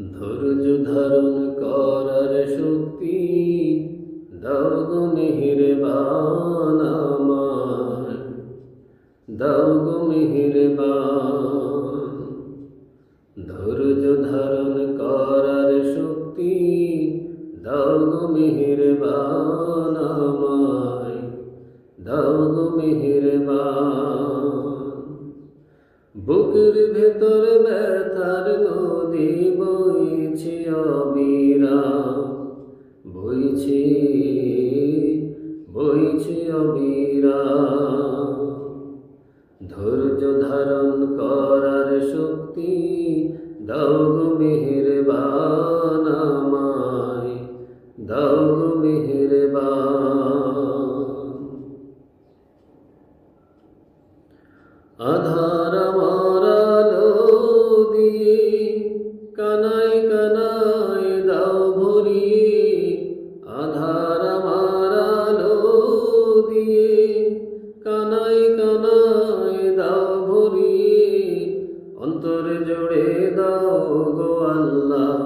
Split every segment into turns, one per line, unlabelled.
ধৈর্য ধারণ করার শক্তি দাও গো মেহেরবান আমায়, দাও গো মেহেরবান। ধৈর্য ধারণ করার শক্তি দাও গো মেহেরবান আমায়, দাও গো মেহেরবান। বুকের ভেতর ব্যথার নদী বইছে অবিরাম, বইছে বইছে অবিরাম। ধৈর্য ধারণ করার শক্তি দাও গো মেহেরবান আমায়, দাও গো মেহেরবান। আধার আমার আলো দিয়ে কানায় কানায় দাও ভরিয়ে, আধার আমার আলো দিয়ে কানায় কানায় দাও ভরিয়ে। অন্তর জুড়ে দাও গো আল্লাহ,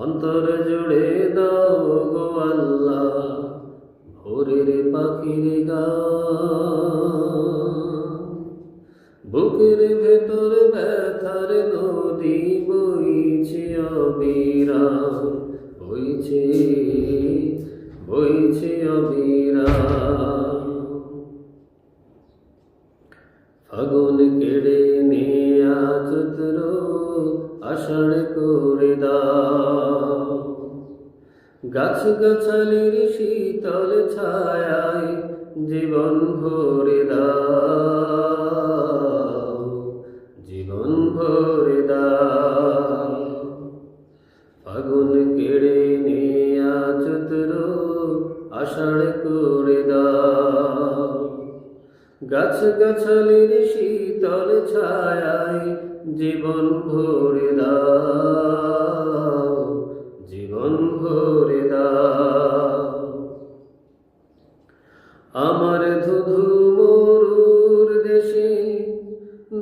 অন্তর জুড়ে দাও গো আল্লাহ ভোরের পাখির গান। বুকের ভেতর ব্যথার নদী বইছে অবিরাম, বইছে বইছে অবিরাম। ফাগুন কেড়ে নেয়া চৈত্র আষাঢ় করে দাও, গাছ গাছালির শীতল ছায়ায় জীবন ভরে দাও, জীবন ভরে দাও। ফাগুন কেড়ে নেয়া চৈত্র আষাঢ় করে দাও, গাছ গাছালির শীতল ছায়ায় জীবন ভরে দাও, জীবন ভরে দাও। আমার ধুধু মরুর দেশে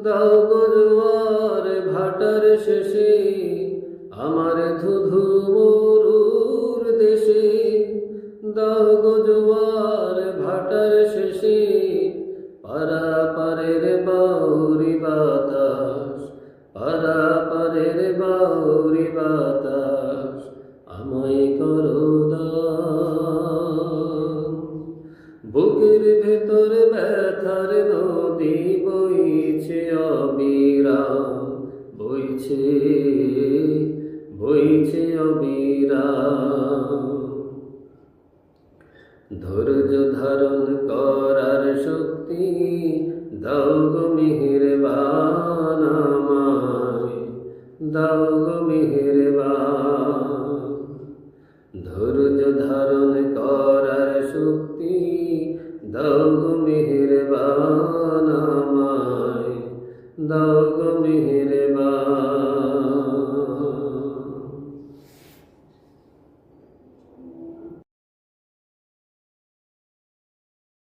দাও গো জোয়ার ভাটার শেষে, আমার ধুধু মরুর দেশে দাও গো জোয়ার ভাটার শেষে। পারা পারের বাউরি বাতাস, পারা পারের বাউরি বাতাস আমায় করো দান। বুকের ভেতর ব্যথার নদী বইছে অবিরাম, বইছে বইছে অবিরাম। ধৈর্য ধারণ করার শক্তি দাও গো মেহেরবান আমায়, দাও গো মেহেরবান। ধৈর্য ধারণ করার শক্তি দাও গো মেহেরবান আমায়, দাও গো মেহেরবান।